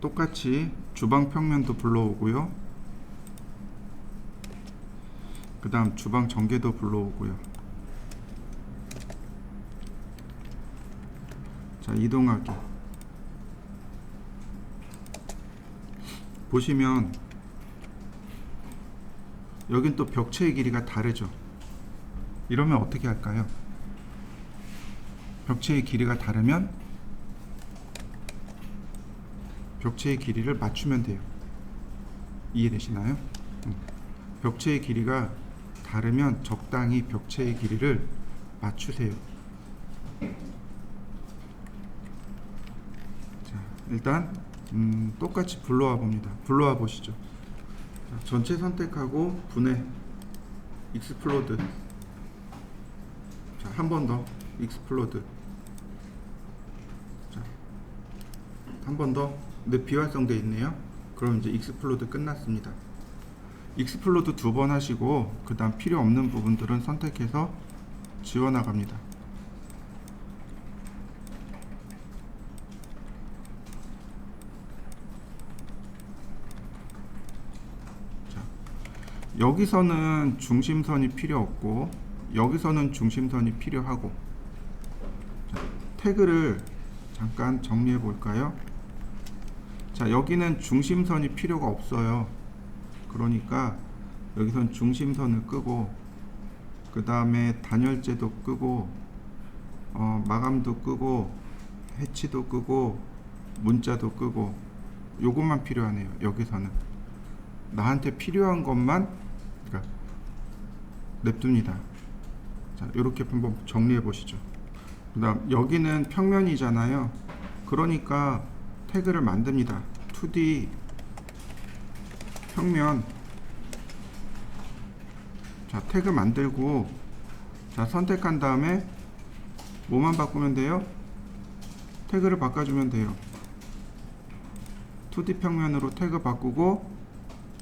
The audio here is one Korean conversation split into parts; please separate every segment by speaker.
Speaker 1: 똑같이 주방 평면도 불러오고요. 그 다음 주방 전개도 불러오고요. 자, 이동하기. 보시면 여긴 또 벽체의 길이가 다르죠. 이러면 어떻게 할까요? 벽체의 길이가 다르면 벽체의 길이를 맞추면 돼요. 이해되시나요? 벽체의 길이가 다르면 적당히 벽체의 길이를 맞추세요. 자, 일단 똑같이 불러와 봅니다. 불러와 보시죠. 자, 전체 선택하고 분해 익스플로드. 자, 한 번 더 익스플로드. 자, 한 번 더. 근데 비활성되어 있네요. 그럼 이제 익스플로드 끝났습니다. 익스플로드 2번 하시고 그 다음 필요 없는 부분들은 선택해서 지워나갑니다. 자, 여기서는 중심선이 필요 없고 여기서는 중심선이 필요하고. 자, 태그를 잠깐 정리해 볼까요? 자, 여기는 중심선이 필요가 없어요. 그러니까 여기선 중심선을 끄고 그 다음에 단열재도 끄고 마감도 끄고 해치도 끄고 문자도 끄고 요것만 필요하네요. 여기서는 나한테 필요한 것만 그러니까 냅둡니다. 자, 이렇게 한번 정리해 보시죠. 그 다음 여기는 평면이잖아요. 그러니까 태그를 만듭니다. 2D 평면. 자, 태그 만들고 자, 선택한 다음에 뭐만 바꾸면 돼요? 태그를 바꿔주면 돼요. 2D 평면으로 태그 바꾸고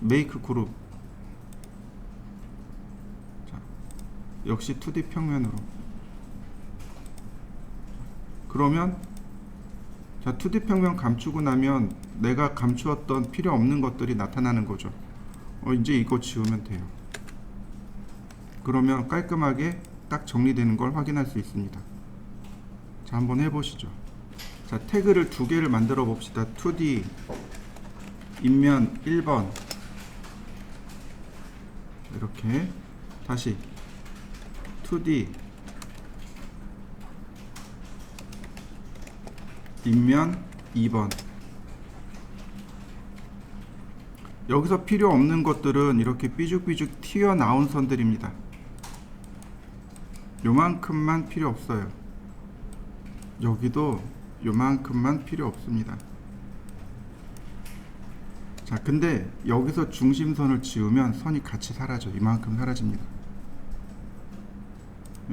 Speaker 1: 메이크 그룹. 자, 역시 2D 평면으로. 그러면 자, 2D 평면 감추고 나면 내가 감추었던 필요 없는 것들이 나타나는 거죠. 이제 이거 지우면 돼요. 그러면 깔끔하게 딱 정리되는 걸 확인할 수 있습니다. 자, 한번 해보시죠. 자, 태그를 2개를 만들어 봅시다. 2D 인면 1번 이렇게 다시 2D 인면 2번. 여기서 필요 없는 것들은 이렇게 삐죽삐죽 튀어나온 선들입니다. 요만큼만 필요 없어요. 여기도 요만큼만 필요 없습니다. 자, 근데 여기서 중심선을 지우면 선이 같이 사라져. 이만큼 사라집니다.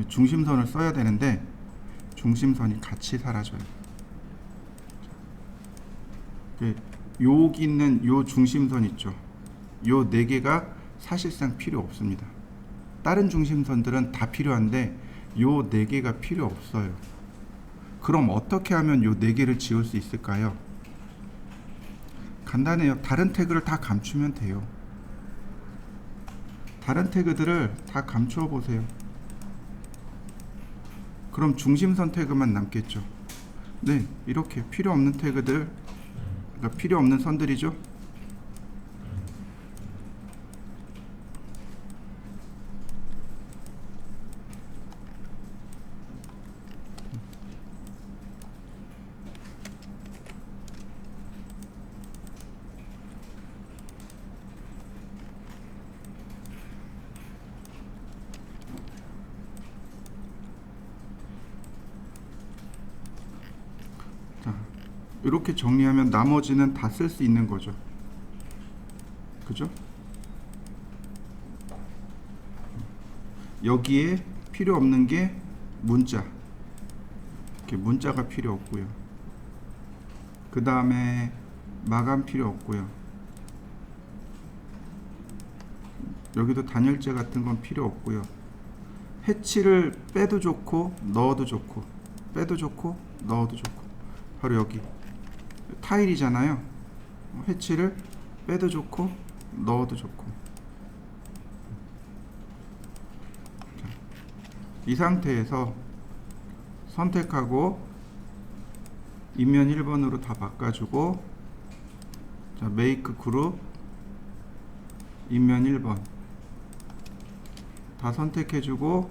Speaker 1: 중심선을 써야 되는데 중심선이 같이 사라져요. 여기 있는 요 중심선 있죠. 요 4개가 사실상 필요 없습니다. 다른 중심선들은 다 필요한데 요 4개가 필요 없어요. 그럼 어떻게 하면 요 4개를 지울 수 있을까요? 간단해요. 다른 태그를 다 감추면 돼요. 다른 태그들을 다 감추어 보세요. 그럼 중심선 태그만 남겠죠. 네, 이렇게 필요 없는 태그들, 그러니까 필요 없는 선들이죠. 자, 이렇게 정리하면 나머지는 다 쓸 수 있는 거죠. 그죠? 여기에 필요 없는 게 문자. 이렇게 문자가 필요 없고요. 그 다음에 마감 필요 없고요. 여기도 단열재 같은 건 필요 없고요. 해치를 빼도 좋고 넣어도 좋고, 빼도 좋고 넣어도 좋고. 바로 여기 타일이잖아요. 해치를 빼도 좋고 넣어도 좋고. 자, 이 상태에서 선택하고 인면 1번으로 다 바꿔주고, 자, 메이크 그룹 인면 1번 다 선택해주고,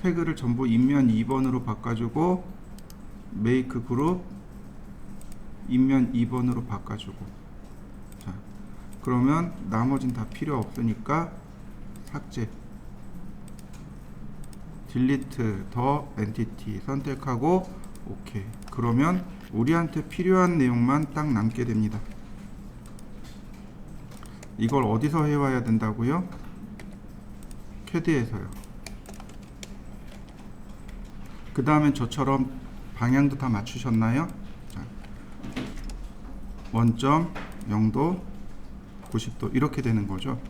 Speaker 1: 태그를 전부 인면 2번으로 바꿔주고, 메이크 그룹 인면 2번으로 바꿔주고. 자, 그러면 나머진 다 필요 없으니까 삭제, 딜리트 더 엔티티 선택하고 오케이. 그러면 우리한테 필요한 내용만 딱 남게 됩니다. 이걸 어디서 해와야 된다고요? 캐드에서요. 그 다음엔 저처럼 방향도 다 맞추셨나요? 자, 원점 0도 90도 이렇게 되는 거죠.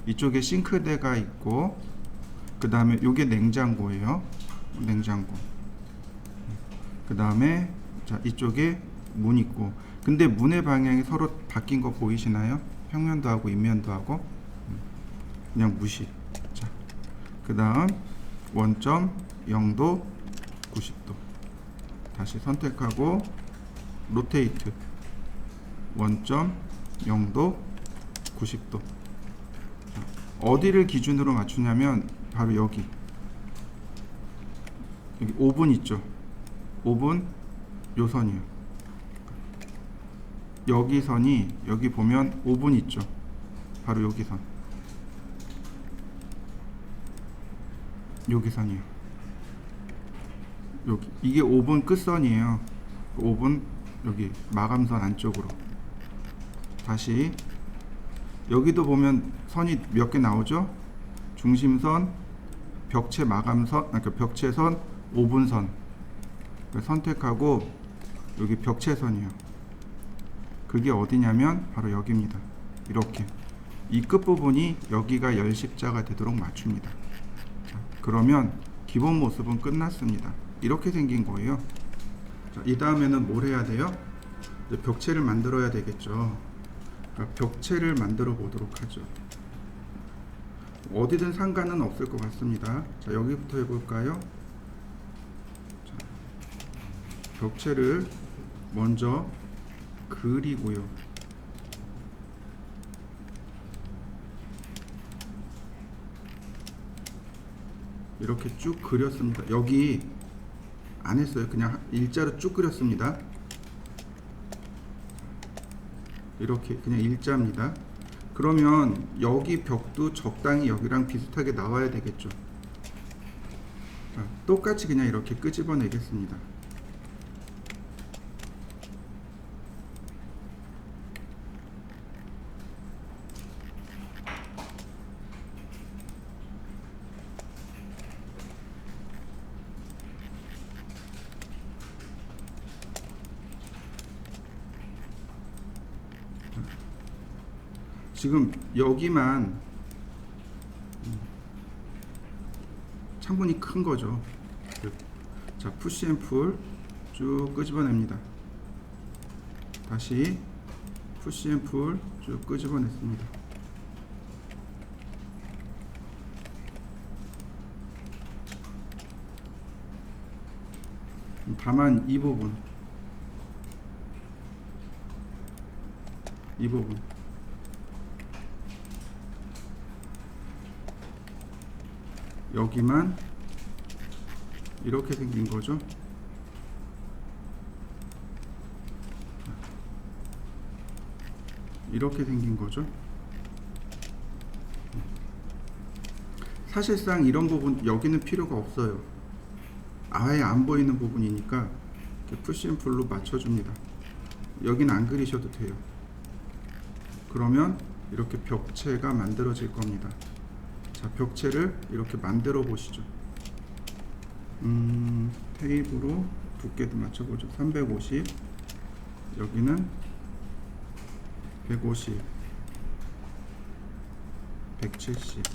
Speaker 1: 이쪽에 싱크대가 있고, 그 다음에 요게 냉장고예요. 냉장고. 그 다음에 자, 이쪽에 문 있고, 근데 문의 방향이 서로 바뀐 거 보이시나요? 평면도 하고 인면도 하고. 그냥 무시. 자, 그 다음 원점 0도 90도 다시 선택하고 로테이트 원점 0도 90도. 자, 어디를 기준으로 맞추냐면 바로 여기 5분 있죠. 5분 요 선이요. 여기 선이, 여기 보면 5분 있죠. 바로 여기 선, 여기 선이요. 여기 이게 5분 끝선이에요. 5분 여기 마감선 안쪽으로. 다시 여기도 보면 선이 몇 개 나오죠. 중심선, 벽체 마감선, 그러니까 벽체선, 5분선 선택하고 여기 벽체선이요. 그게 어디냐면 바로 여기입니다. 이렇게 이 끝부분이 여기가 열십자가 되도록 맞춥니다. 자, 그러면 기본 모습은 끝났습니다. 이렇게 생긴 거예요. 자, 이 다음에는 뭘 해야 돼요? 이제 벽체를 만들어야 되겠죠. 그러니까 벽체를 만들어 보도록 하죠. 어디든 상관은 없을 것 같습니다. 자, 여기부터 해볼까요? 자, 벽체를 먼저 그리고요. 이렇게 쭉 그렸습니다. 여기 안 했어요. 그냥 일자로 쭉 그렸습니다. 이렇게 그냥 일자입니다. 그러면 여기 벽도 적당히 여기랑 비슷하게 나와야 되겠죠. 자, 똑같이 그냥 이렇게 끄집어내겠습니다. 지금 여기만 창문이 큰 거죠. 자, 푸시 앤 풀 쭉 끄집어냅니다. 다시 푸시 앤 풀 쭉 끄집어냈습니다. 다만 이 부분 여기만 이렇게 생긴 거죠. 이렇게 생긴 거죠. 사실상 이런 부분 여기는 필요가 없어요. 아예 안 보이는 부분이니까 푸시앤풀로 맞춰줍니다. 여기는 안 그리셔도 돼요. 그러면 이렇게 벽체가 만들어질 겁니다. 자, 벽체를 이렇게 만들어 보시죠. 테이프로 두께도 맞춰보죠. 350, 여기는 150, 170. 자,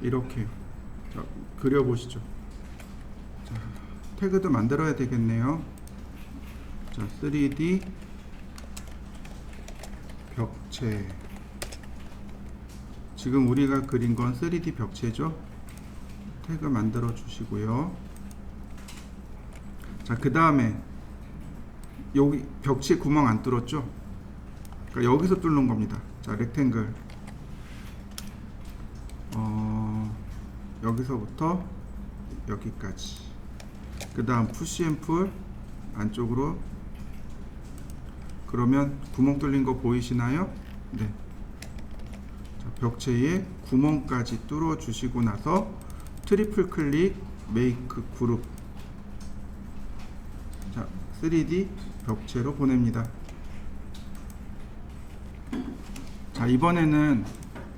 Speaker 1: 이렇게 자, 그려보시죠. 자, 태그도 만들어야 되겠네요. 자, 3D 벽체. 지금 우리가 그린 건 3D 벽체죠. 태그 만들어 주시고요. 자, 그 다음에 여기 벽체 구멍 안 뚫었죠? 그러니까 여기서 뚫는 겁니다. 자, 렉탱글. 여기서부터 여기까지. 그 다음 푸시 앤 풀 안쪽으로. 그러면 구멍 뚫린 거 보이시나요? 네. 자, 벽체에 구멍까지 뚫어 주시고 나서 트리플 클릭 메이크 그룹. 자, 3D 벽체로 보냅니다. 자, 이번에는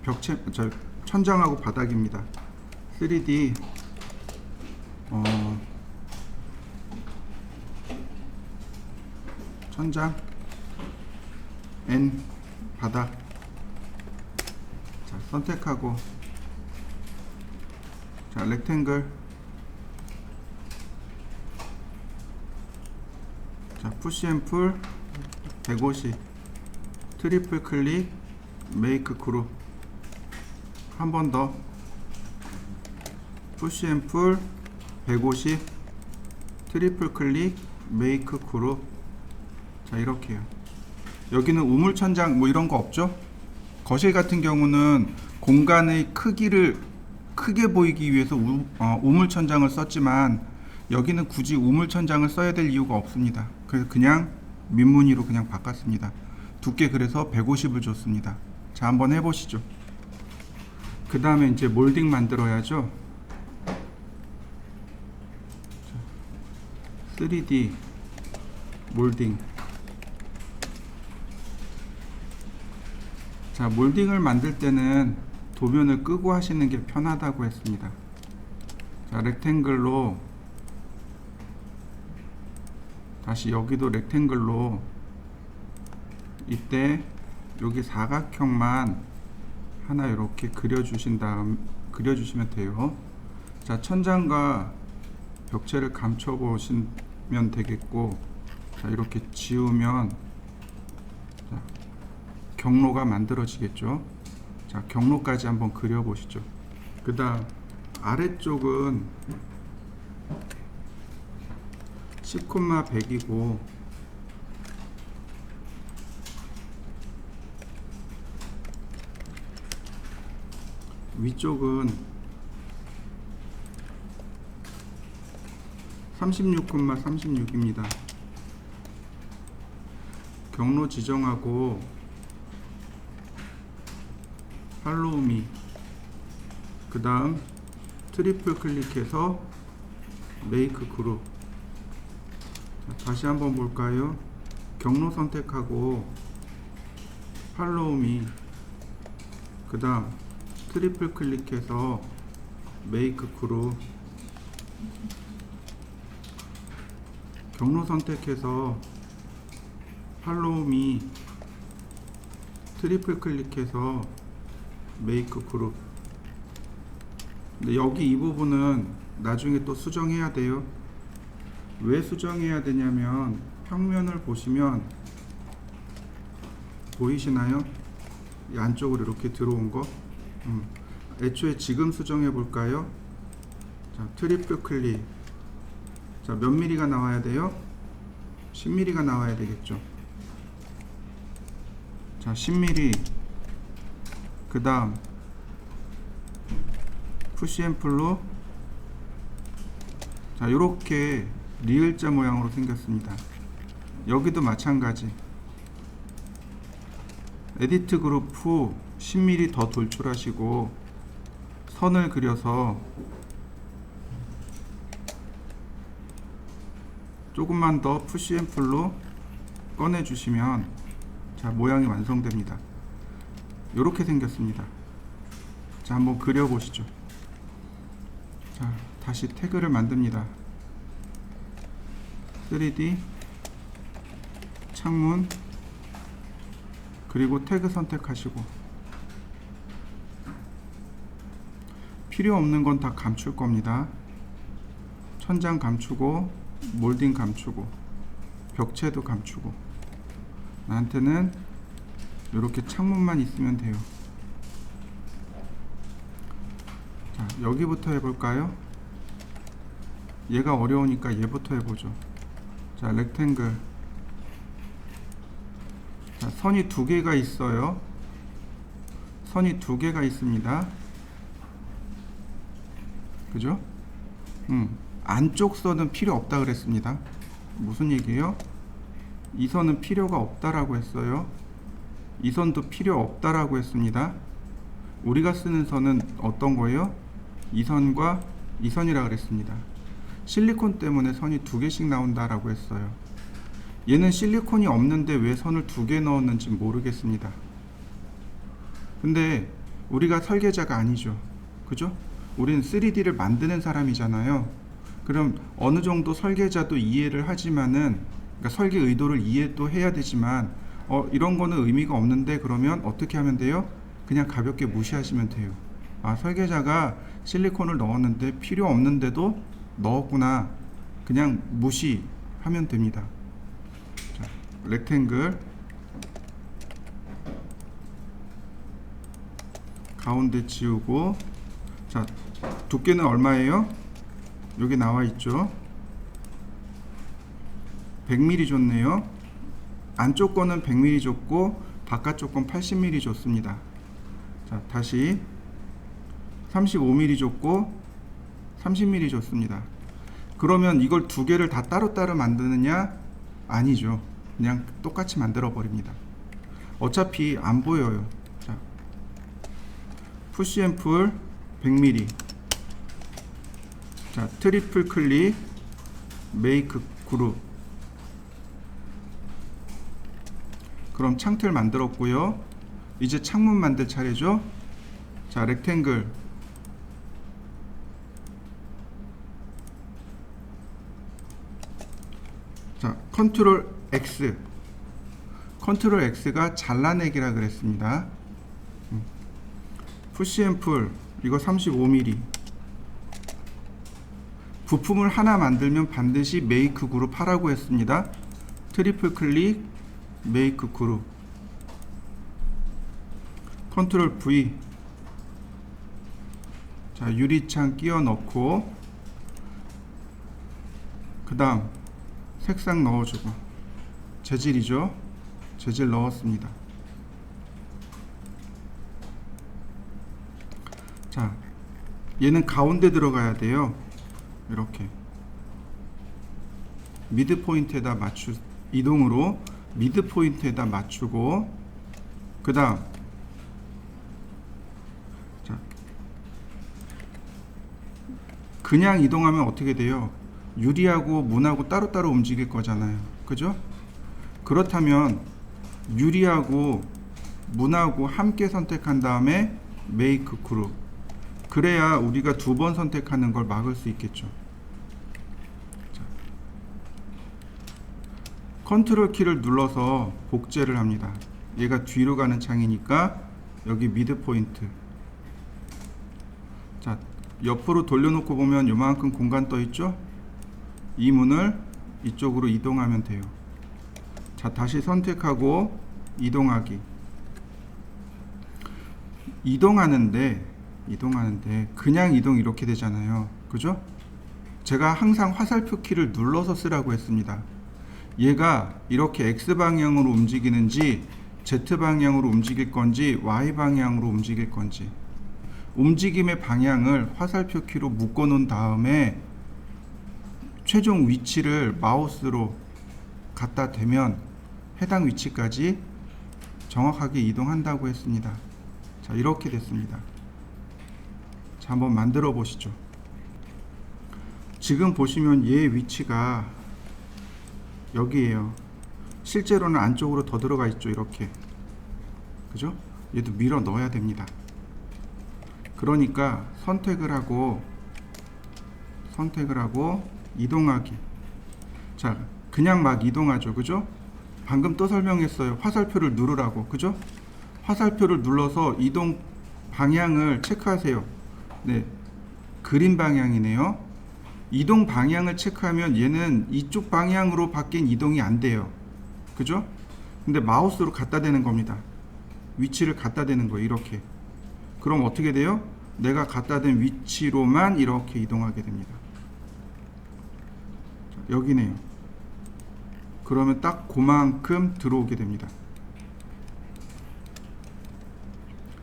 Speaker 1: 벽체, 천장하고 바닥입니다. 3D 천장 N 바닥. 자, 선택하고 자, 렉탱글. 자, 푸시 앤 풀 150 트리플 클릭 메이크 그룹. 한 번 더 푸시 앤 풀 150 트리플 클릭 메이크 그룹. 자, 이렇게요. 여기는 우물 천장 뭐 이런 거 없죠? 거실 같은 경우는 공간의 크기를 크게 보이기 위해서 우물 천장을 썼지만 여기는 굳이 우물 천장을 써야 될 이유가 없습니다. 그래서 그냥 민무늬로 그냥 바꿨습니다. 두께 그래서 150을 줬습니다. 자, 한번 해보시죠. 그 다음에 이제 몰딩 만들어야죠. 3D 몰딩. 자, 몰딩을 만들 때는 도면을 끄고 하시는 게 편하다고 했습니다. 자, 렉탱글로 다시 여기도 렉탱글로 이때 여기 사각형만 하나 이렇게 그려주시면 돼요. 자, 천장과 벽체를 감춰 보시면 되겠고, 자, 이렇게 지우면 자, 경로가 만들어지겠죠. 자, 경로까지 한번 그려 보시죠. 그 다음 아래쪽은 10,100이고 위쪽은 36,36입니다. 경로 지정하고 팔로우미. 그 다음 트리플 클릭해서 메이크 그룹. 다시 한번 볼까요? 경로 선택하고 팔로우미. 그 다음 트리플 클릭해서 메이크 그룹. 경로 선택해서 팔로우미. 트리플 클릭해서 메이크 그룹. 근데 여기 이 부분은 나중에 또 수정해야 돼요. 왜 수정해야 되냐면 평면을 보시면 보이시나요? 이 안쪽으로 이렇게 들어온 거. 애초에 지금 수정해 볼까요? 자, 트리플 클릭. 자, 몇 미리가 나와야 돼요? 10mm가 나와야 되겠죠. 자, 10mm. 그 다음 푸시 앤 풀로 자, 요렇게 리을자 모양으로 생겼습니다. 여기도 마찬가지. 에디트 그룹 후 10mm 더 돌출하시고 선을 그려서 조금만 더 푸시 앤 풀로 꺼내 주시면 자, 모양이 완성됩니다. 요렇게 생겼습니다. 자, 한번 그려 보시죠. 자, 다시 태그를 만듭니다. 3D 창문, 그리고 태그 선택하시고 필요 없는 건 다 감출 겁니다. 천장 감추고 몰딩 감추고 벽체도 감추고. 나한테는 이렇게 창문만 있으면 돼요. 자, 여기부터 해볼까요? 얘가 어려우니까 얘부터 해보죠. 자, 렉탱글. 자, 선이 두 개가 있어요. 선이 두 개가 있습니다. 그죠? 안쪽 선은 필요 없다 그랬습니다. 무슨 얘기예요? 이 선은 필요가 없다라고 했어요. 이 선도 필요 없다라고 했습니다. 우리가 쓰는 선은 어떤 거예요? 이 선과 이 선이라 그랬습니다. 실리콘 때문에 선이 두 개씩 나온다라고 했어요. 얘는 실리콘이 없는데 왜 선을 두 개 넣었는지 모르겠습니다. 근데 우리가 설계자가 아니죠. 그죠? 우리는 3D를 만드는 사람이잖아요. 그럼 어느 정도 설계자도 이해를 하지만은, 그러니까 설계 의도를 이해도 해야 되지만, 이런 거는 의미가 없는데 그러면 어떻게 하면 돼요? 그냥 가볍게 무시하시면 돼요. 아, 설계자가 실리콘을 넣었는데 필요 없는데도 넣었구나. 그냥 무시하면 됩니다. 자, 렉탱글 가운데 지우고. 자, 두께는 얼마예요? 여기 나와 있죠. 100mm 줬네요. 안쪽 거는 100mm 줬고 바깥쪽 건 80mm 줬습니다. 자, 다시 35mm 줬고 30mm 줬습니다. 그러면 이걸 두 개를 다 따로따로 만드느냐? 아니죠. 그냥 똑같이 만들어 버립니다. 어차피 안 보여요. 자, 푸시 앤 풀 100mm. 자, 트리플 클릭, 메이크 그룹. 그럼 창틀 만들었고요. 이제 창문 만들 차례죠. 자, 렉탱글. 자, 컨트롤 X. 컨트롤 X가 잘라내기라 그랬습니다. 푸시 앤 풀, 이거 35mm. 부품을 하나 만들면 반드시 메이크 그룹 하라고 했습니다. 트리플 클릭, 메이크 그룹. 컨트롤 V. 자, 유리창 끼워 넣고, 그 다음 색상 넣어주고. 재질이죠. 재질 넣었습니다. 자, 얘는 가운데 들어가야 돼요. 이렇게 미드 포인트에다 이동으로 미드 포인트에다 맞추고, 그 다음 자, 그냥 이동하면 어떻게 돼요? 유리하고 문하고 따로따로 움직일 거잖아요. 그죠? 그렇다면 유리하고 문하고 함께 선택한 다음에 메이크 그룹. 그래야 우리가 두 번 선택하는 걸 막을 수 있겠죠. 자, 컨트롤 키를 눌러서 복제를 합니다. 얘가 뒤로 가는 창이니까 여기 미드 포인트. 자, 옆으로 돌려놓고 보면 요만큼 공간 떠 있죠? 이 문을 이쪽으로 이동하면 돼요. 자, 다시 선택하고 이동하기. 이동하는데 그냥 이동 이렇게 되잖아요. 그죠? 제가 항상 화살표 키를 눌러서 쓰라고 했습니다. 얘가 이렇게 X방향으로 움직이는지 Z방향으로 움직일 건지 Y방향으로 움직일 건지, 움직임의 방향을 화살표 키로 묶어 놓은 다음에 최종 위치를 마우스로 갖다 대면 해당 위치까지 정확하게 이동한다고 했습니다. 자, 이렇게 됐습니다. 자, 한번 만들어 보시죠. 지금 보시면 얘 위치가 여기에요. 실제로는 안쪽으로 더 들어가 있죠. 이렇게. 그죠? 얘도 밀어 넣어야 됩니다. 그러니까 선택을 하고 이동하기. 자, 그냥 막 이동하죠. 그죠? 방금 또 설명했어요. 화살표를 누르라고. 그죠? 화살표를 눌러서 이동 방향을 체크하세요. 네, 그린 방향이네요. 이동 방향을 체크하면 얘는 이쪽 방향으로 바뀐 이동이 안 돼요. 그죠? 근데 마우스로 갖다 대는 겁니다. 위치를 갖다 대는 거예요. 이렇게. 그럼 어떻게 돼요? 내가 갖다 댄 위치로만 이렇게 이동하게 됩니다. 자, 여기네요. 그러면 딱 그만큼 들어오게 됩니다.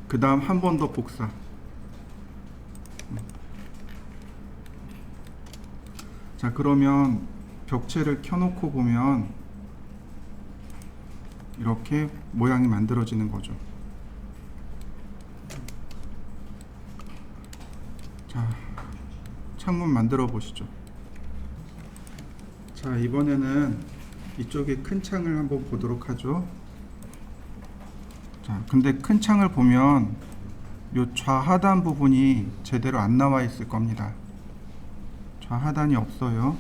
Speaker 1: 그 다음 한 번 더 복사. 자, 그러면 벽체를 켜놓고 보면 이렇게 모양이 만들어지는 거죠. 자, 창문 만들어 보시죠. 자, 이번에는 이쪽에 큰 창을 한번 보도록 하죠. 자, 근데 큰 창을 보면 요 좌하단 부분이 제대로 안 나와 있을 겁니다. 좌하단이 없어요.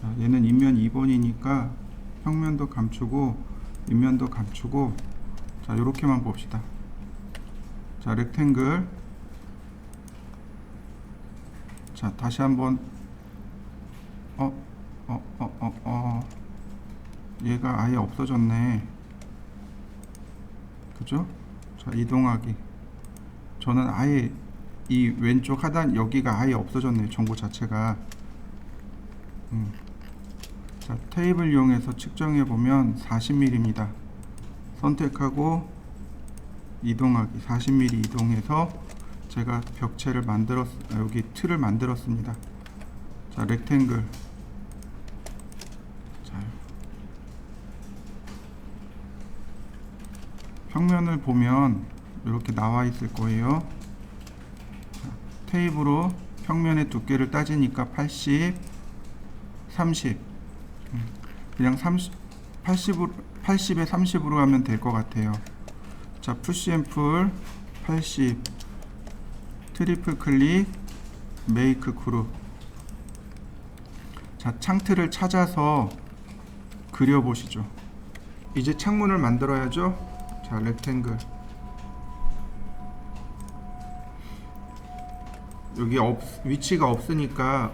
Speaker 1: 자, 얘는 인면 2번이니까 평면도 감추고 인면도 감추고, 자, 요렇게만 봅시다. 자, 렉탱글. 자, 다시 한번 얘가 아예 없어졌네. 그죠? 자, 이동하기. 저는 아예 이 왼쪽 하단 여기가 아예 없어졌네요. 정보 자체가. 자, 테이블 이용해서 측정해 보면 40mm입니다. 선택하고 이동하기. 40mm 이동해서 제가 벽체를 여기 틀을 만들었습니다. 자, 렉탱글. 자, 평면을 보면 이렇게 나와 있을 거예요. 자, 테이프로 평면의 두께를 따지니까 80, 30. 그냥 80에 30으로 하면 될 것 같아요. 자, 푸시 앤 풀 80, 트리플 클릭, 메이크 그룹. 자, 창틀을 찾아서 그려보시죠. 이제 창문을 만들어야죠. 자, 렉탱글. 여기 위치가 없으니까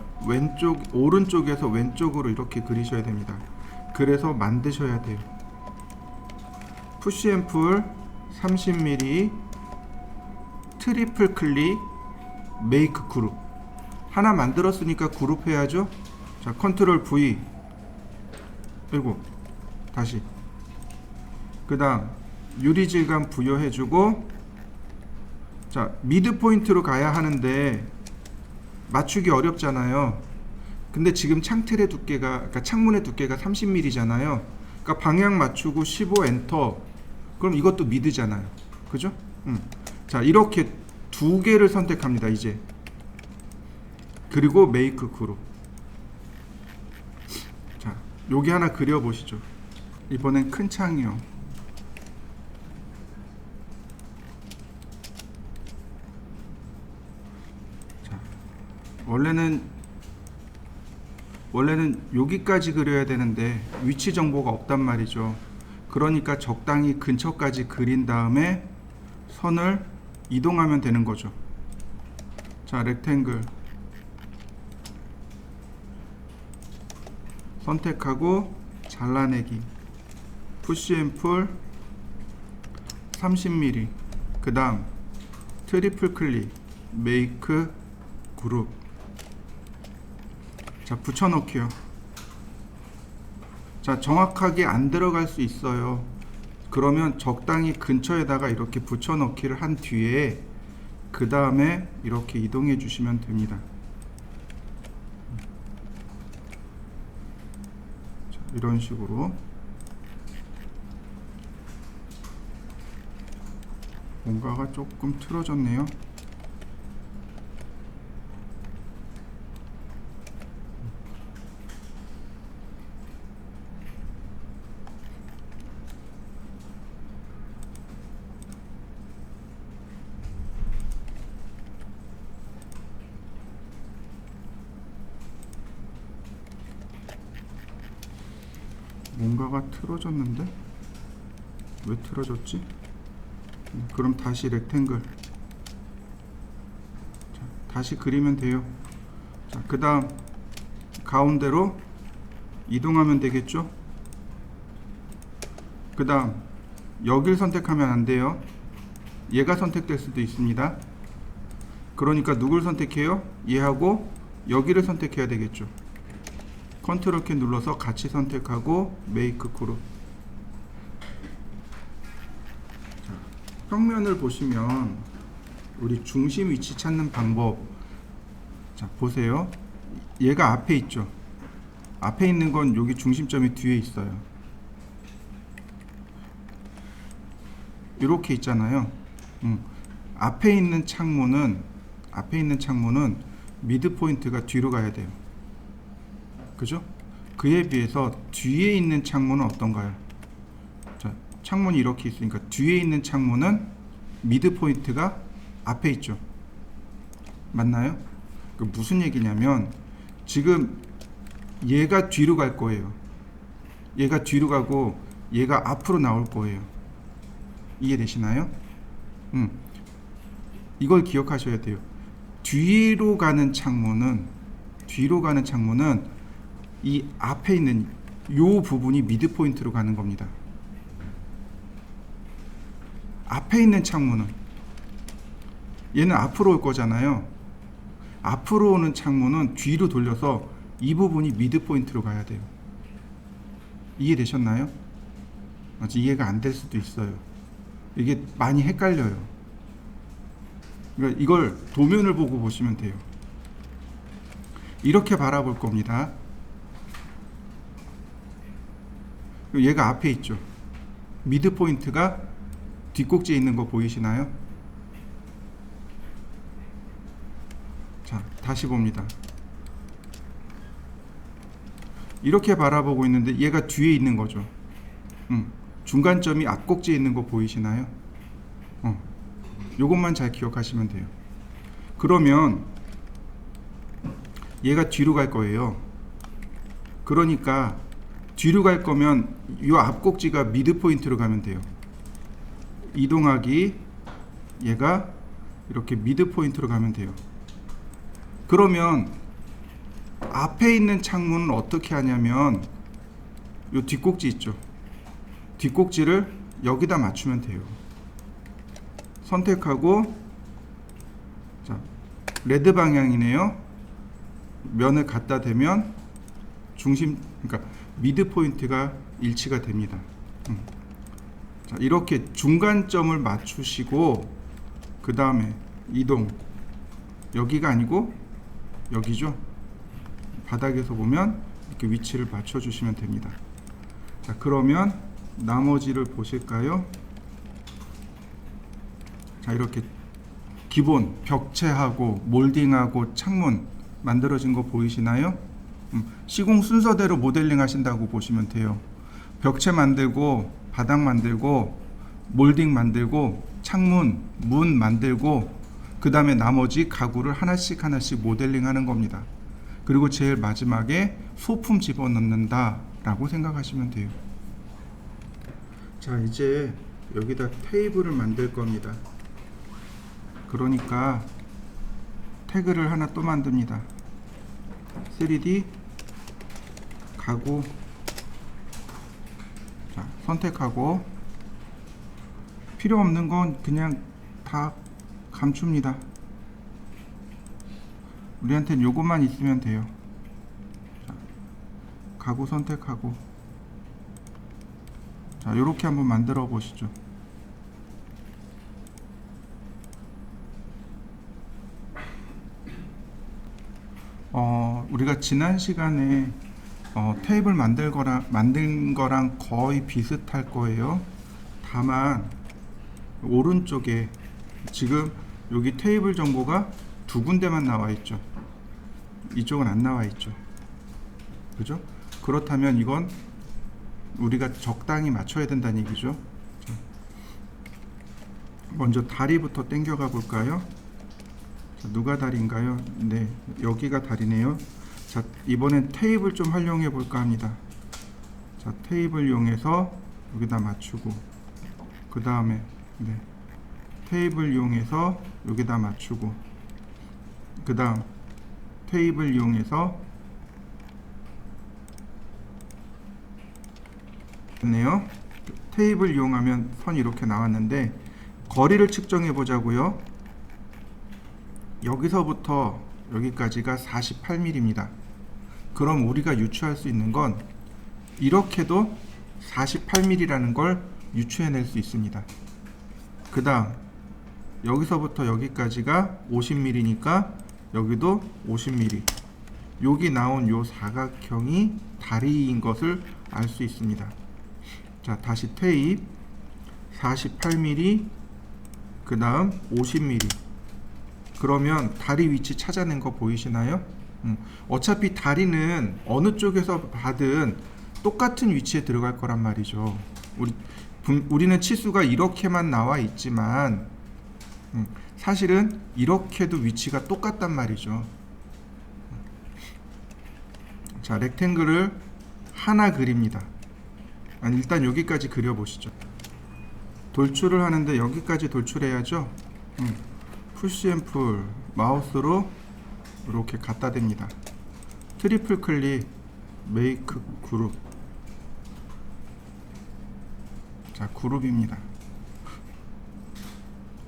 Speaker 1: 오른쪽에서 왼쪽으로 이렇게 그리셔야 됩니다. 그래서 만드셔야 돼요. 푸시 앤 풀 30mm, 트리플 클릭, 메이크 그룹. 하나 만들었으니까 그룹 해야죠. 자, 컨트롤 V. 그리고 다시. 그 다음 유리 질감 부여해주고, 자, 미드 포인트로 가야 하는데 맞추기 어렵잖아요. 근데 지금 창틀의 두께가, 그러니까 창문의 두께가 30mm잖아요. 그러니까 방향 맞추고 15 엔터. 그럼 이것도 미드잖아요. 그죠? 자, 이렇게 두 개를 선택합니다. 이제. 그리고 메이크 그룹. 자, 여기 하나 그려보시죠. 이번엔 큰 창이요. 자, 원래는 여기까지 그려야 되는데 위치 정보가 없단 말이죠. 그러니까 적당히 근처까지 그린 다음에 선을 이동하면 되는 거죠. 자, 렉탱글 선택하고 잘라내기. 푸시 앤 풀 30mm. 그 다음 트리플 클릭, 메이크 그룹. 자, 붙여넣기요. 자, 정확하게 안 들어갈 수 있어요. 그러면 적당히 근처에다가 이렇게 붙여넣기를 한 뒤에 그 다음에 이렇게 이동해 주시면 됩니다. 자, 이런 식으로. 뭔가가 조금 틀어졌네요. 뭔가가 틀어졌는데? 왜 틀어졌지? 그럼 다시 렉탱글. 자, 다시 그리면 돼요. 자, 그 다음 가운데로 이동하면 되겠죠. 그 다음 여길 선택하면 안 돼요. 얘가 선택될 수도 있습니다. 그러니까 누굴 선택해요? 얘하고 여기를 선택해야 되겠죠. 컨트롤 키 눌러서 같이 선택하고 메이크 그룹. 평면을 보시면 우리 중심 위치 찾는 방법, 자 보세요. 얘가 앞에 있죠. 앞에 있는 건 여기 중심점이 뒤에 있어요. 이렇게 있잖아요. 앞에 있는 창문은 미드 포인트가 뒤로 가야 돼요. 그죠? 그에 비해서 뒤에 있는 창문은 어떤가요? 자, 창문이 이렇게 있으니까 뒤에 있는 창문은 미드 포인트가 앞에 있죠. 맞나요? 그 무슨 얘기냐면 지금 얘가 뒤로 갈 거예요. 얘가 뒤로 가고 얘가 앞으로 나올 거예요. 이해되시나요? 이걸 기억하셔야 돼요. 뒤로 가는 창문은 이 앞에 있는 요 부분이 미드 포인트로 가는 겁니다. 앞에 있는 창문은 얘는 앞으로 올 거잖아요. 앞으로 오는 창문은 뒤로 돌려서 이 부분이 미드 포인트로 가야 돼요. 이해되셨나요? 아직 이해가 안 될 수도 있어요. 이게 많이 헷갈려요. 그러니까 이걸 도면을 보고 보시면 돼요. 이렇게 바라볼 겁니다. 얘가 앞에 있죠. 미드 포인트가 뒷꼭지에 있는 거 보이시나요? 자, 다시 봅니다. 이렇게 바라보고 있는데 얘가 뒤에 있는 거죠. 중간점이 앞꼭지에 있는 거 보이시나요? 요것만 잘 기억하시면 돼요. 그러면 얘가 뒤로 갈 거예요. 그러니까 뒤로 갈 거면 요 앞꼭지가 미드 포인트로 가면 돼요. 이동하기, 얘가 이렇게 미드 포인트로 가면 돼요. 그러면 앞에 있는 창문은 어떻게 하냐면 요 뒷꼭지 있죠. 뒷꼭지를 여기다 맞추면 돼요. 선택하고, 자, 레드 방향이네요. 면을 갖다 대면 중심, 그러니까 미드 포인트가 일치가 됩니다. 자, 이렇게 중간점을 맞추시고 그 다음에 이동, 여기가 아니고 여기죠. 바닥에서 보면 이렇게 위치를 맞춰 주시면 됩니다. 자, 그러면 나머지를 보실까요? 자, 이렇게 기본 벽체하고 몰딩하고 창문 만들어진 거 보이시나요? 시공 순서대로 모델링 하신다고 보시면 돼요. 벽체 만들고 바닥 만들고 몰딩 만들고 창문, 문 만들고 그 다음에 나머지 가구를 하나씩 모델링 하는 겁니다. 그리고 제일 마지막에 소품 집어넣는다 라고 생각하시면 돼요. 자, 이제 여기다 테이블을 만들 겁니다. 그러니까 태그를 하나 또 만듭니다. 3D 가구, 자, 선택하고 필요 없는 건 그냥 다 감춥니다. 우리한테는 요것만 있으면 돼요. 자, 가구 선택하고, 자, 요렇게 한번 만들어 보시죠. 우리가 지난 시간에 테이블 만든 거랑 거의 비슷할 거예요. 다만 오른쪽에 지금 여기 테이블 정보가 두 군데만 나와 있죠. 이쪽은 안 나와 있죠. 그죠? 그렇다면 이건 우리가 적당히 맞춰야 된다는 얘기죠. 자, 먼저 다리부터 당겨가 볼까요? 자, 누가 다리인가요? 네, 여기가 다리네요. 자, 이번엔 테이블 좀 활용해 볼까 합니다. 자, 테이블 이용해서 여기다 맞추고, 그 다음에 네, 테이블 이용해서 여기다 맞추고, 그 다음 테이블 이용해서 네요. 테이블 이용하면 선이 이렇게 나왔는데 거리를 측정해 보자고요. 여기서부터 여기까지가 48mm입니다. 그럼 우리가 유추할 수 있는 건 이렇게도 48mm라는 걸 유추해낼 수 있습니다. 그 다음 여기서부터 여기까지가 50mm니까 여기도 50mm. 여기 나온 요 사각형이 다리인 것을 알 수 있습니다. 자, 다시 테이프 48mm 그 다음 50mm. 그러면 다리 위치 찾아낸 거 보이시나요? 어차피 다리는 어느 쪽에서 봐든 똑같은 위치에 들어갈 거란 말이죠. 우리는 치수가 이렇게만 나와 있지만 사실은 이렇게도 위치가 똑같단 말이죠. 자, 렉탱글을 하나 그립니다. 아니, 일단 여기까지 그려보시죠. 돌출을 하는데 여기까지 돌출해야죠. 푸시 앤 풀 마우스로 이렇게 갖다 댑니다. 트리플 클릭 메이크 그룹. 자, 그룹입니다.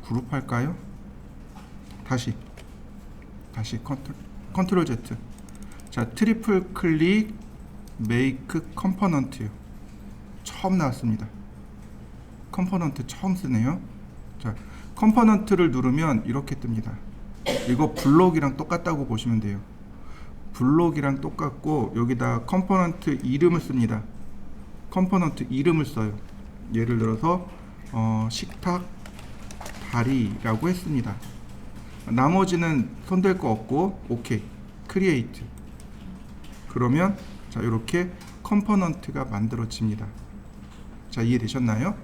Speaker 1: 그룹 할까요? 다시 컨트롤 Z. 자, 트리플 클릭 메이크 컴포넌트요. 처음 나왔습니다. 컴포넌트 처음 쓰네요. 자, 컴포넌트를 누르면 이렇게 뜹니다. 이거 블록이랑 똑같다고 보시면 돼요. 블록이랑 똑같고 여기다 컴포넌트 이름을 씁니다. 컴포넌트 이름을 써요. 예를 들어서 식탁 다리라고 했습니다. 나머지는 손댈 거 없고 오케이 크리에이트. 그러면 자, 이렇게 컴포넌트가 만들어집니다. 자, 이해되셨나요?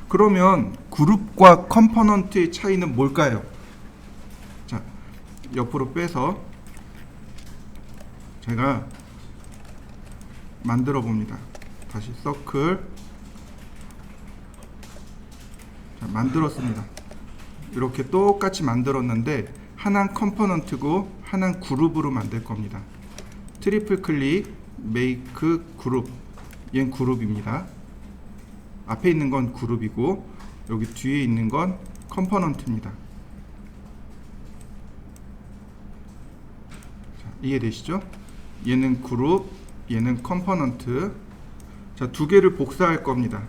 Speaker 1: 그러면 그룹과 컴포넌트의 차이는 뭘까요? 자, 옆으로 빼서 제가 만들어 봅니다. 다시 서클. 자, 만들었습니다. 이렇게 똑같이 만들었는데 하나는 컴포넌트고 하나는 그룹으로 만들 겁니다. 트리플 클릭 메이크 그룹. 얘는 그룹입니다. 앞에 있는 건 그룹이고 여기 뒤에 있는 건 컴포넌트입니다. 자, 이해되시죠? 얘는 그룹, 얘는 컴포넌트. 자, 두 개를 복사할 겁니다.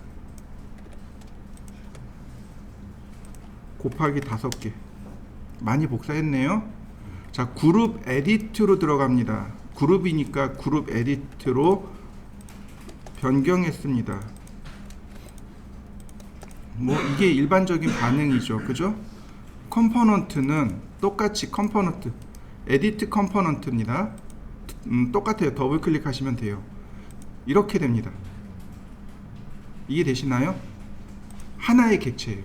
Speaker 1: 곱하기 5개. 많이 복사했네요. 자, 그룹 에디트로 들어갑니다. 그룹이니까 그룹 에디트로 변경했습니다. 뭐 이게 일반적인 반응이죠. 그죠? 컴포넌트는 똑같이 컴포넌트 에디트 컴포넌트입니다. 똑같아요. 더블 클릭하시면 돼요. 이렇게 됩니다. 이해되시나요? 하나의 객체예요.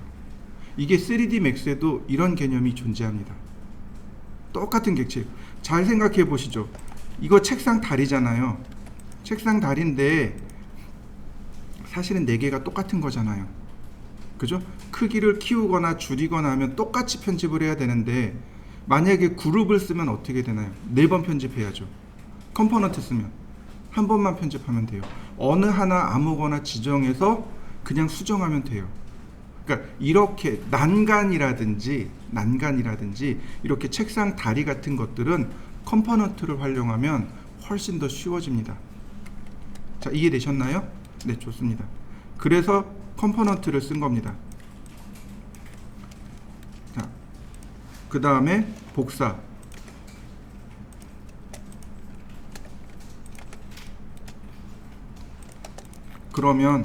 Speaker 1: 이게 3D 맥스에도 이런 개념이 존재합니다. 똑같은 객체예요. 잘 생각해 보시죠. 이거 책상 다리잖아요. 책상 다리인데 사실은 4개가 똑같은 거잖아요. 그죠? 크기를 키우거나 줄이거나 하면 똑같이 편집을 해야 되는데 만약에 그룹을 쓰면 어떻게 되나요? 4번 편집해야죠. 컴포넌트 쓰면 한 번만 편집하면 돼요. 어느 하나 아무거나 지정해서 그냥 수정하면 돼요. 그러니까 이렇게 난간이라든지 이렇게 책상 다리 같은 것들은 컴포넌트를 활용하면 훨씬 더 쉬워집니다. 자, 이해되셨나요? 네, 좋습니다. 그래서 컴포넌트를 쓴 겁니다. 자, 그 다음에 복사. 그러면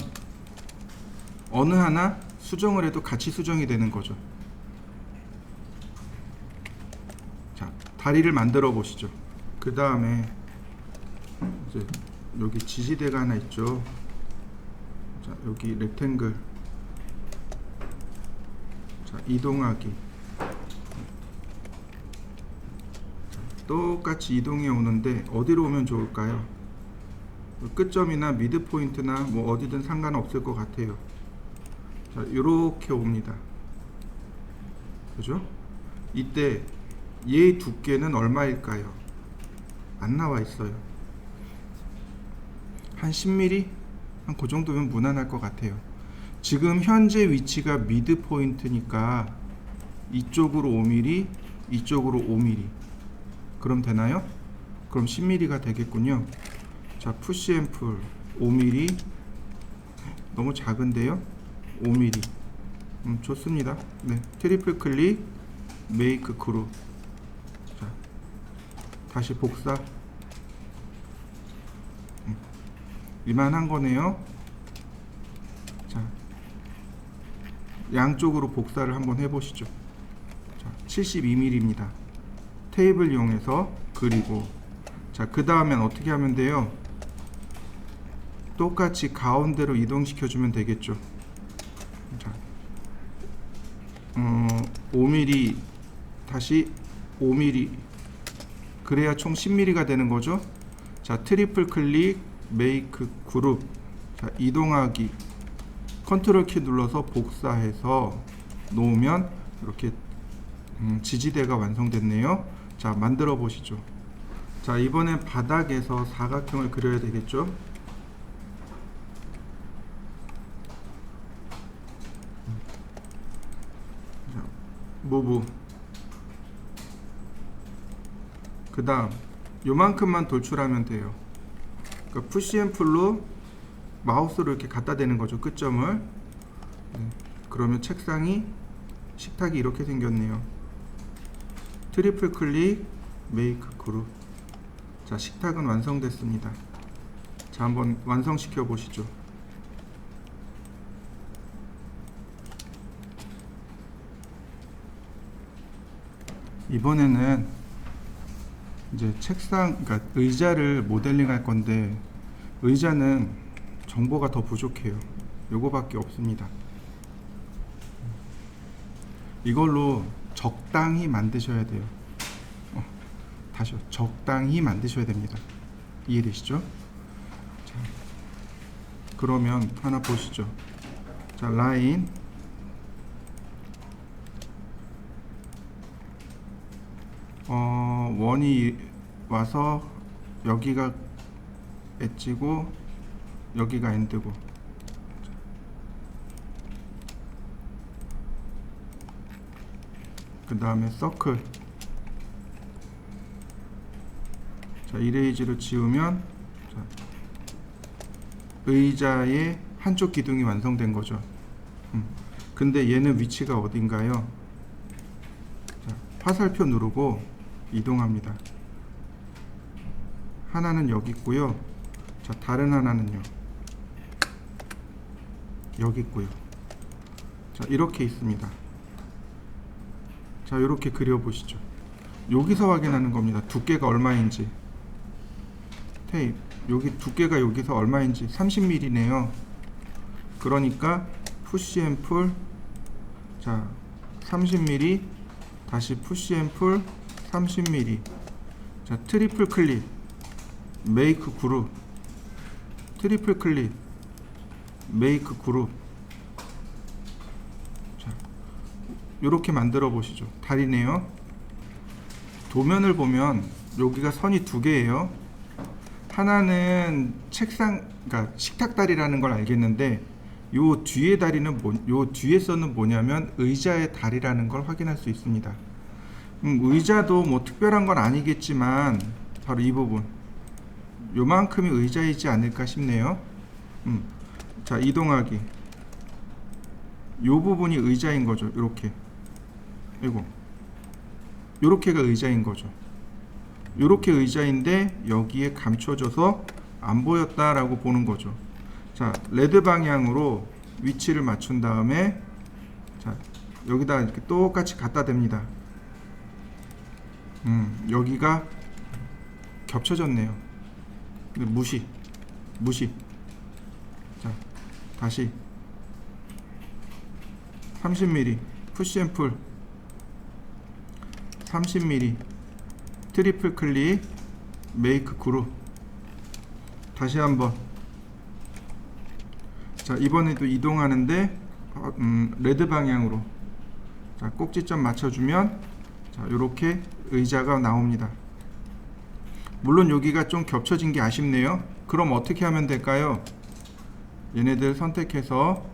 Speaker 1: 어느 하나 수정을 해도 같이 수정이 되는 거죠. 자, 다리를 만들어 보시죠. 그 다음에 이제 여기 지지대가 하나 있죠. 자, 여기 렉탱글. 자, 이동하기. 자, 똑같이 이동해 오는데 어디로 오면 좋을까요? 끝점이나 미드 포인트나 뭐 어디든 상관없을 것 같아요. 자, 요렇게 옵니다. 그죠? 이때 얘의 두께는 얼마일까요? 안 나와 있어요. 한 10mm? 한 그 정도면 무난할 것 같아요. 지금 현재 위치가 미드 포인트니까 이쪽으로 5mm, 이쪽으로 5mm. 그럼 되나요? 그럼 10mm가 되겠군요. 자, 푸시 앤 풀 5mm. 너무 작은데요? 5mm. 좋습니다. 네, 트리플 클릭, 메이크 그룹. 자, 다시 복사. 이만한 거네요. 자, 양쪽으로 복사를 한번 해보시죠. 자, 72mm입니다. 테이블 이용해서 그리고, 자, 그 다음엔 어떻게 하면 돼요? 똑같이 가운데로 이동시켜 주면 되겠죠. 자, 5mm 다시 5mm, 그래야 총 10mm가 되는 거죠. 자, 트리플 클릭, 메이크 그룹. 자, 이동하기, 컨트롤 키 눌러서 복사해서 놓으면 이렇게 지지대가 완성됐네요. 자, 만들어 보시죠. 자, 이번엔 바닥에서 사각형을 그려야 되겠죠. 자, 무브. 그 다음 요만큼만 돌출하면 돼요. 그러니까 푸시 앤 풀로 마우스로 이렇게 갖다 대는 거죠, 끝점을. 네. 그러면 책상이, 식탁이 이렇게 생겼네요. 트리플 클릭, 메이크 그룹. 자, 식탁은 완성됐습니다. 자, 한번 완성시켜 보시죠. 이번에는 이제 책상, 그러니까 의자를 모델링 할 건데, 의자는 정보가 더 부족해요. 요거밖에 없습니다. 이걸로 적당히 만드셔야 돼요. 다시요. 적당히 만드셔야 됩니다. 이해되시죠? 자, 그러면 하나 보시죠. 자, 라인, 원이 와서 여기가 엣지고 여기가 엔드고, 그 다음에 서클. 자, 이레이즈를 지우면, 자, 의자의 한쪽 기둥이 완성된 거죠. 근데 얘는 위치가 어딘가요? 자, 화살표 누르고 이동합니다. 하나는 여기 있고요. 자, 다른 하나는요, 여기 있고요. 자, 이렇게 있습니다. 자, 이렇게 그려보시죠. 여기서 확인하는 겁니다. 두께가 얼마인지. 테이프, 여기 두께가 여기서 얼마인지 30mm네요. 그러니까 푸시 앤 풀, 자, 30mm, 다시 푸시 앤 풀 30mm. 자, 트리플 클릭, 메이크 그룹. 트리플 클릭, 메이크 그룹. 자, 요렇게 만들어 보시죠. 다리네요. 도면을 보면 여기가 선이 두 개예요. 하나는 책상, 그러니까 식탁 다리라는 걸 알겠는데, 요 뒤에 다리는 요 뒤에서는 뭐냐면 의자의 다리라는 걸 확인할 수 있습니다. 의자도 뭐 특별한 건 아니겠지만 바로 이 부분, 요만큼이 의자이지 않을까 싶네요. 자, 이동하기, 요 부분이 의자인 거죠. 요렇게, 이거 요렇게가 의자인 거죠. 요렇게 의자인데 여기에 감춰져서 안 보였다라고 보는 거죠. 자, 레드 방향으로 위치를 맞춘 다음에, 자, 여기다 이렇게 똑같이 갖다 댑니다. 여기가 겹쳐졌네요. 근데 무시. 자, 다시 30mm 푸시 앤 풀 30mm, 트리플 클릭, 메이크 그룹. 다시 한번. 자, 이번에도 이동하는데 레드 방향으로, 자, 꼭지점 맞춰주면, 자, 요렇게 의자가 나옵니다. 물론 여기가 좀 겹쳐진 게 아쉽네요. 그럼 어떻게 하면 될까요? 얘네들 선택해서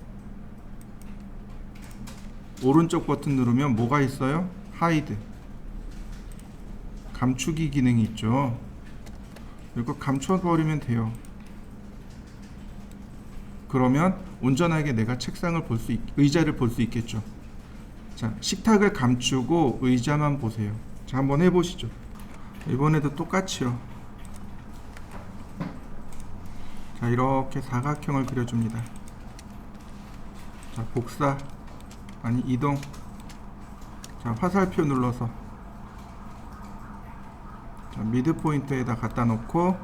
Speaker 1: 오른쪽 버튼 누르면 뭐가 있어요? 하이드, 감추기 기능이 있죠. 이거 감춰버리면 돼요. 그러면 온전하게 내가 책상을 볼 수 의자를 볼 수 있겠죠. 자, 식탁을 감추고 의자만 보세요. 자, 한번 해보시죠. 이번에도 똑같이요. 자, 이렇게 사각형을 그려줍니다. 자, 복사, 아니 이동. 자, 화살표 눌러서 자, 미드 포인트에다 갖다 놓고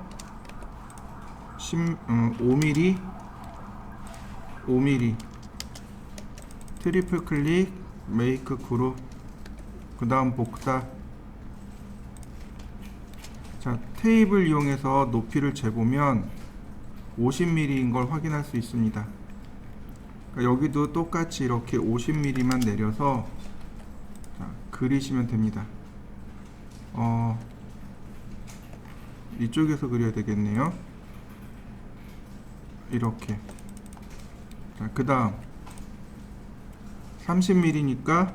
Speaker 1: 5mm 트리플 클릭, 메이크 그룹, 그 다음 복사. 자, 테이블 이용해서 높이를 재보면 50mm인 걸 확인할 수 있습니다. 그러니까 여기도 똑같이 이렇게 50mm만 내려서 자, 그리시면 됩니다. 이쪽에서 그려야 되겠네요. 이렇게. 자, 그 다음 30mm니까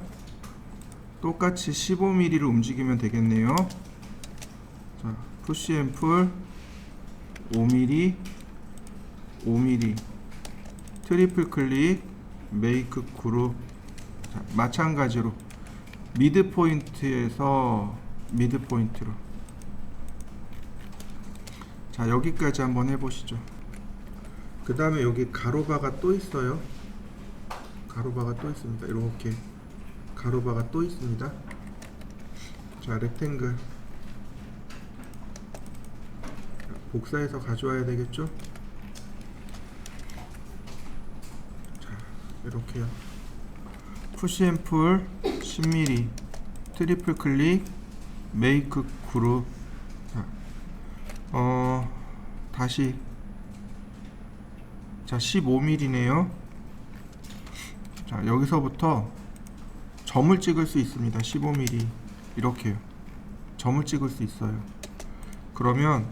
Speaker 1: 똑같이 15mm를 움직이면 되겠네요. 자, 푸시 앤 풀 5mm 트리플 클릭, 메이크 그룹. 자, 마찬가지로 미드 포인트에서 미드 포인트로. 자, 여기까지 한번 해보시죠. 그 다음에 여기 가로바가 또 있어요. 가로바가 또 있습니다. 이렇게 가로바가 또 있습니다. 자, 렉탱글 복사해서 가져와야 되겠죠. 자, 이렇게요. 푸시 앤 풀 10mm 트리플 클릭, 메이크 그룹. 자, 다시. 자, 15mm네요. 자, 여기서부터 점을 찍을 수 있습니다. 15mm 이렇게요. 점을 찍을 수 있어요. 그러면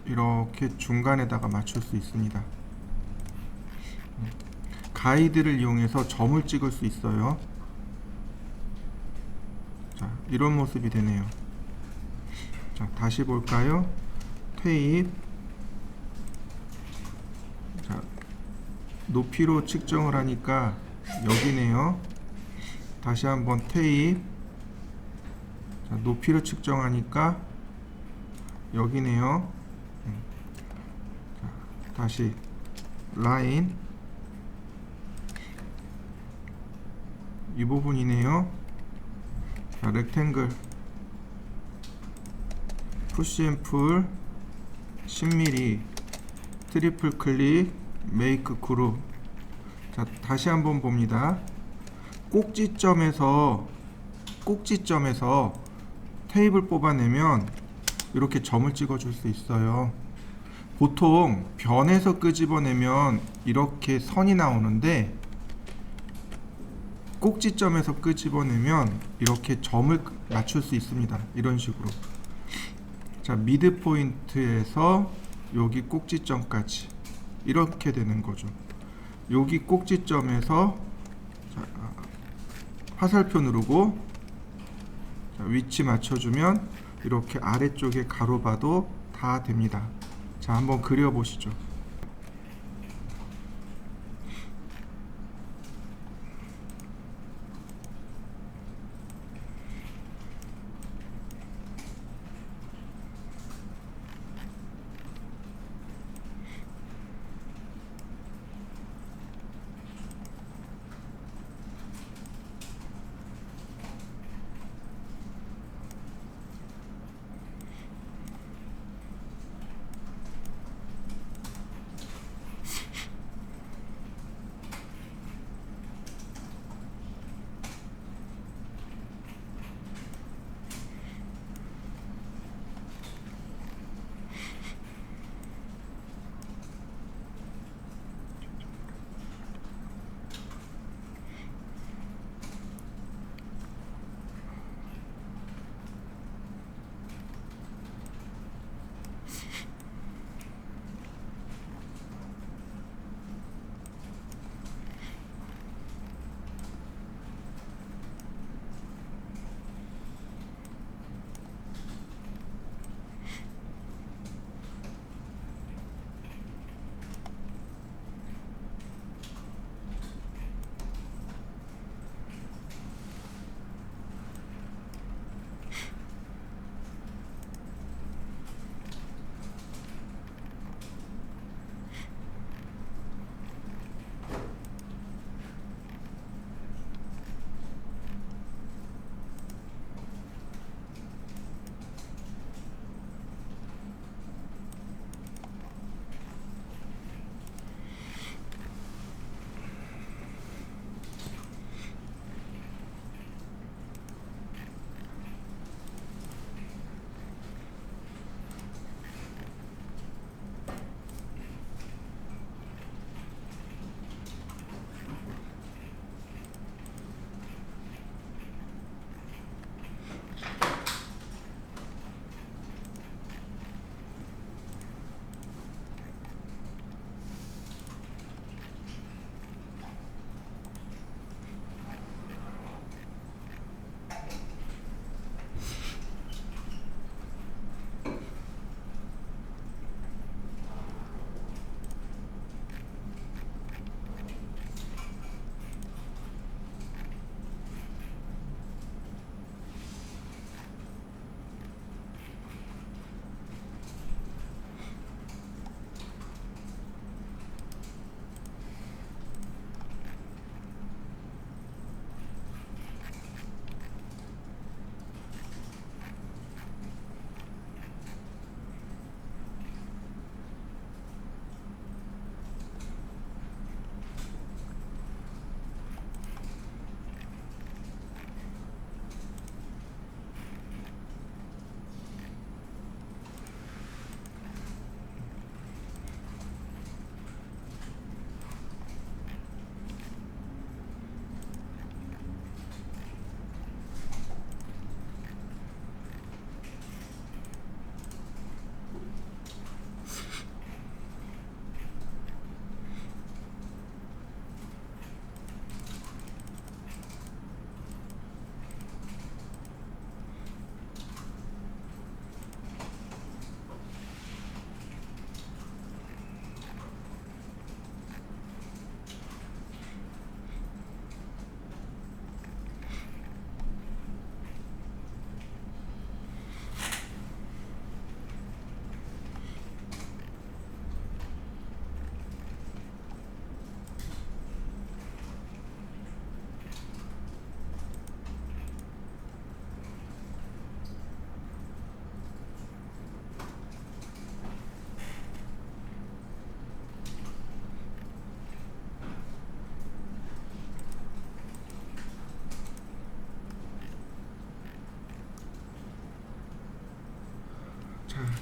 Speaker 1: 이렇게 중간에다가 맞출 수 있습니다. 가이드를 이용해서 점을 찍을 수 있어요. 자, 이런 모습이 되네요. 자, 다시 볼까요? 테이프. 자, 높이로 측정을 하니까 여기네요. 다시 한번 테이프. 자, 높이로 측정하니까 여기네요. 자, 다시 라인. 이 부분이네요. 자, 렉탱글 푸시 앤 풀 10mm 트리플 클릭, 메이크 그룹. 자, 다시 한번 봅니다. 꼭지점에서 테이블 뽑아내면 이렇게 점을 찍어 줄 수 있어요. 보통 변에서 끄집어내면 이렇게 선이 나오는데 꼭지점에서 끄집어내면 이렇게 점을 맞출 수 있습니다. 이런 식으로. 자, 미드 포인트에서 여기 꼭지점까지 이렇게 되는 거죠. 여기 꼭지점에서 자, 화살표 누르고 자, 위치 맞춰주면 이렇게 아래쪽에 가로봐도 다 됩니다. 자, 한번 그려보시죠.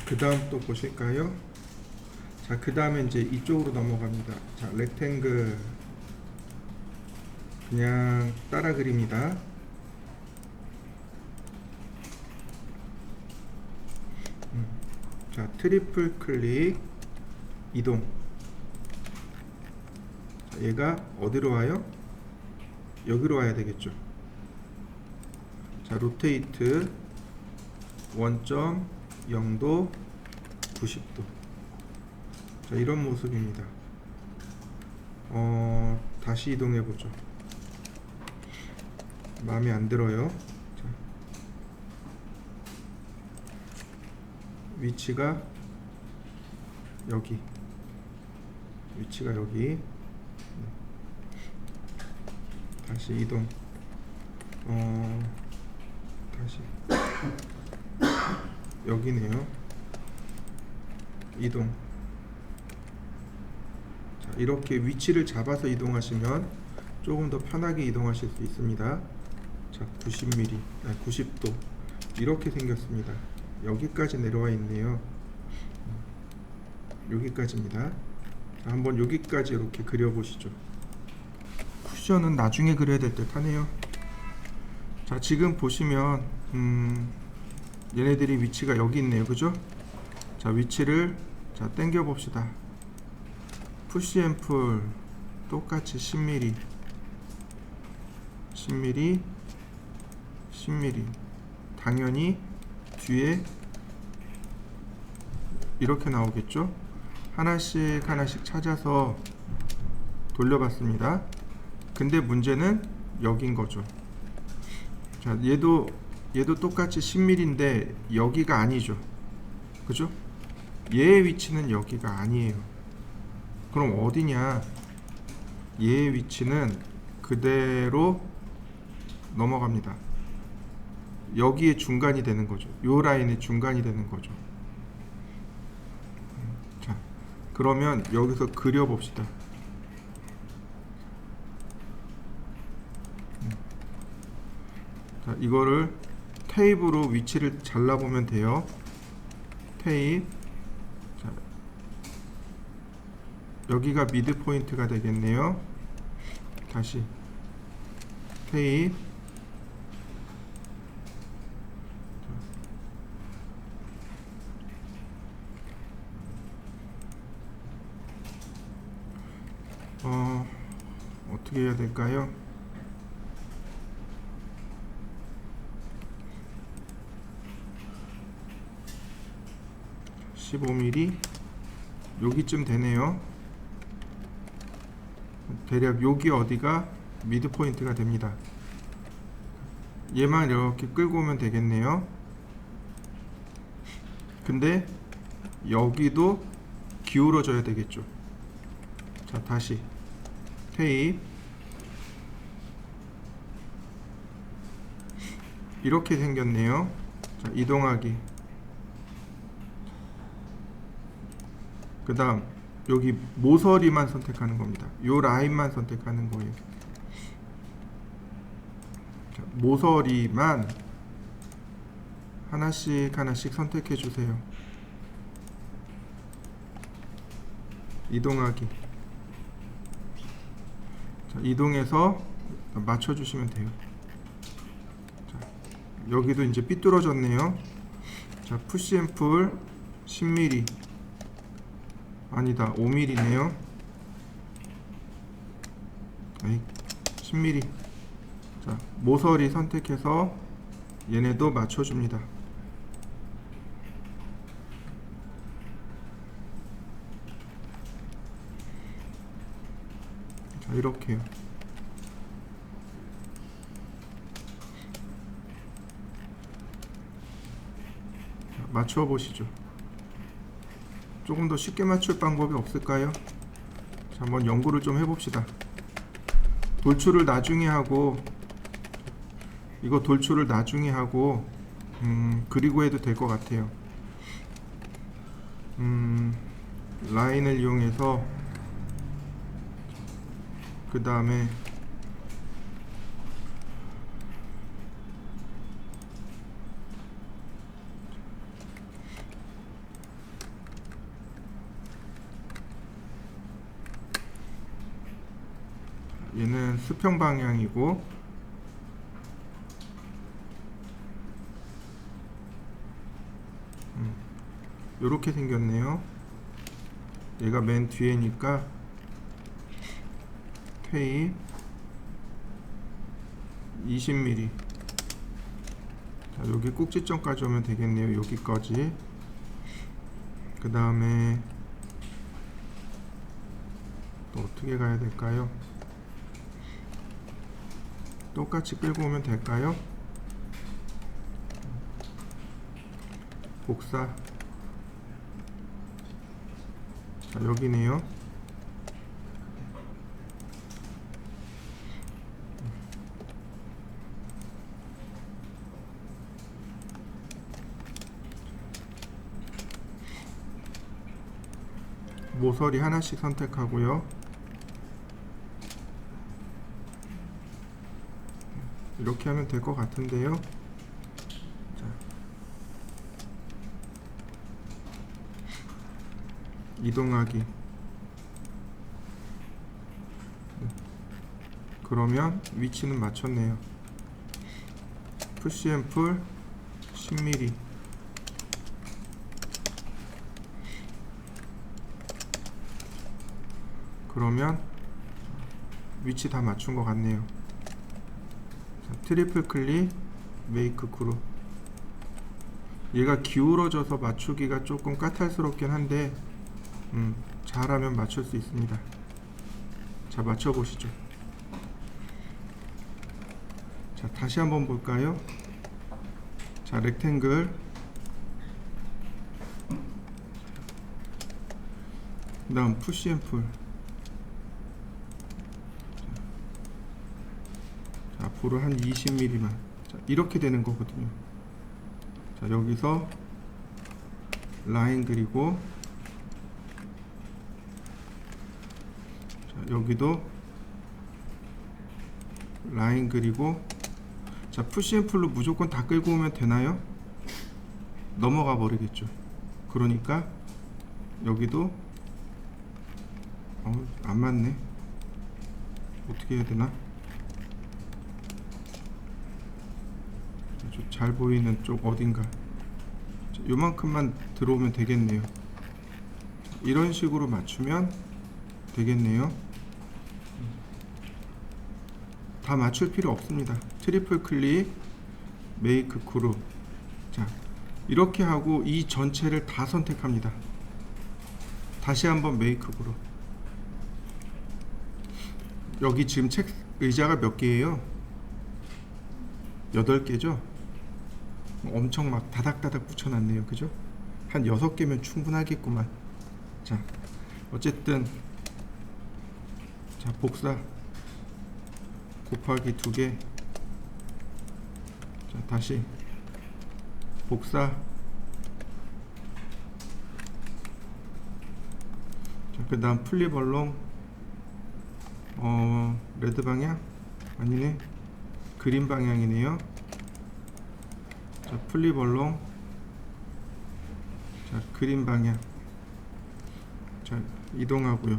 Speaker 1: 그 다음 또 보실까요? 자, 그 다음에 이제 이쪽으로 넘어갑니다. 자, 렉탱글 그냥 따라 그립니다. 자, 트리플 클릭 이동. 자, 얘가 어디로 와요? 여기로 와야 되겠죠. 자, 로테이트 1.0도 90도. 자, 이런 모습입니다. 다시 이동해 보죠. 마음에 안 들어요. 자, 위치가 여기. 위치가 여기. 다시 이동. 다시 여기네요. 이동. 자, 이렇게 위치를 잡아서 이동하시면 조금 더 편하게 이동하실 수 있습니다. 자, 90mm, 90도 이렇게 생겼습니다. 여기까지 내려와 있네요. 여기까지입니다. 자, 한번 여기까지 이렇게 그려보시죠. 쿠션은 나중에 그려야 될 듯 하네요. 자, 지금 보시면 얘네들이 위치가 여기 있네요. 그죠? 자, 위치를 자 당겨 봅시다. 푸시 앤 풀 똑같이 10mm 10mm 10mm 당연히 뒤에 이렇게 나오겠죠? 하나씩 하나씩 찾아서 돌려봤습니다. 근데 문제는 여긴 거죠. 자, 얘도 똑같이 10mm인데 여기가 아니죠. 그죠? 얘의 위치는 여기가 아니에요. 그럼 어디냐? 얘의 위치는 그대로 넘어갑니다. 여기에 중간이 되는 거죠. 요 라인의 중간이 되는 거죠. 자, 그러면 여기서 그려봅시다. 자, 이거를 테이프로 위치를 잘라보면 돼요. 테이프. 자, 여기가 미드 포인트가 되겠네요. 다시 테이프. 어떻게 해야 될까요? (15mm) 여기쯤 되네요. 대략 여기 어디가 미드 포인트가 됩니다. 얘만 이렇게 끌고 오면 되겠네요. 근데 여기도 기울어져야 되겠죠. 자, 다시 테이프. 이렇게 생겼네요. 자, 이동하기. 그 다음 여기 모서리만 선택하는 겁니다. 요 라인만 선택하는 거예요. 자, 모서리만 하나씩 하나씩 선택해 주세요. 이동하기. 자, 이동해서 맞춰 주시면 돼요. 자, 여기도 이제 삐뚤어졌네요. 자, 푸시 앤 풀 10mm. 아니다, 5mm네요. 10mm. 자, 모서리 선택해서 얘네도 맞춰줍니다. 자, 이렇게요. 자, 맞춰 보시죠. 조금 더 쉽게 맞출 방법이 없을까요? 자, 한번 연구를 좀 해봅시다. 돌출을 나중에 하고, 이거 돌출을 나중에 하고 그리고 해도 될 것 같아요. 라인을 이용해서 그 다음에 얘는 수평 방향이고, 요렇게 생겼네요. 얘가 맨 뒤에니까 테이프 20mm. 자, 여기 꼭지점까지 오면 되겠네요. 여기까지. 그 다음에 또 어떻게 가야 될까요? 똑같이 끌고 오면 될까요? 복사. 자, 여기네요. 모서리 하나씩 선택하고요. 이렇게 하면 될 것 같은데요. 자, 이동하기. 그러면 위치는 맞췄네요. 푸시 앤 풀 10mm. 그러면 위치 다 맞춘 것 같네요. 자, 트리플 클릭, 메이크 그룹. 얘가 기울어져서 맞추기가 조금 까탈스럽긴 한데 잘하면 맞출 수 있습니다. 자, 맞춰보시죠. 자, 다시 한번 볼까요? 자, 렉탱글. 그 다음 푸시 앤 풀. 앞으로 한 20mm만. 자, 이렇게 되는 거거든요. 자, 여기서 라인 그리고, 자, 여기도 라인 그리고. 자, 푸시 앤 풀로 무조건 다 끌고 오면 되나요? 넘어가 버리겠죠. 그러니까 여기도 안 맞네. 어떻게 해야 되나? 잘 보이는 쪽 어딘가. 요만큼만 들어오면 되겠네요. 이런 식으로 맞추면 되겠네요. 다 맞출 필요 없습니다. 트리플 클릭, 메이크 그룹. 자, 이렇게 하고 이 전체를 다 선택합니다. 다시 한번 메이크 그룹. 여기 지금 책 의자가 몇 개예요? 8개죠? 엄청 막 다닥다닥 붙여놨네요. 그죠? 한 6개면 충분하겠구만. 자, 어쨌든 자, 복사 곱하기 2개. 자, 다시 복사. 자, 그 다음 플립 얼롱. 레드 방향? 아니네, 그린 방향이네요. 자, 플립 얼롱. 자, 그린 방향. 자, 이동하고요.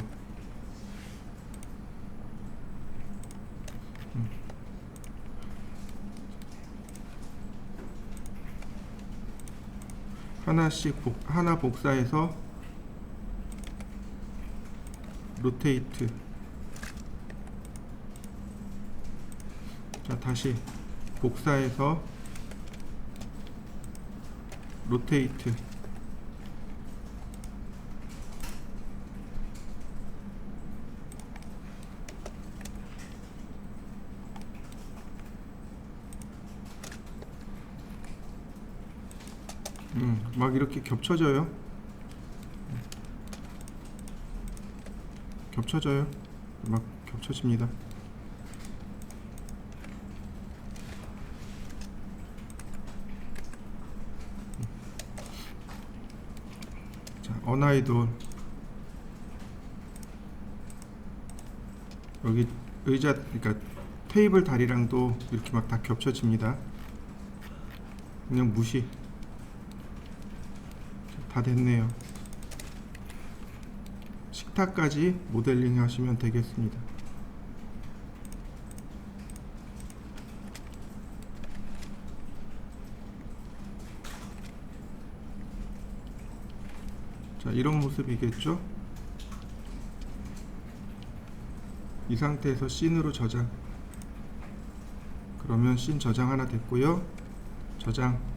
Speaker 1: 하나씩 하나 복사해서 로테이트. 자, 다시 복사해서 로테이트. 막 이렇게 겹쳐져요. 막 겹쳐집니다. 자, 언아이돌. 여기 의자, 그러니까 테이블 다리랑도 이렇게 막 다 겹쳐집니다. 그냥 무시. 다 됐네요. 식탁까지 모델링 하시면 되겠습니다. 자, 이런 모습이겠죠. 이 상태에서 씬으로 저장. 그러면 씬 저장 하나 됐고요. 저장.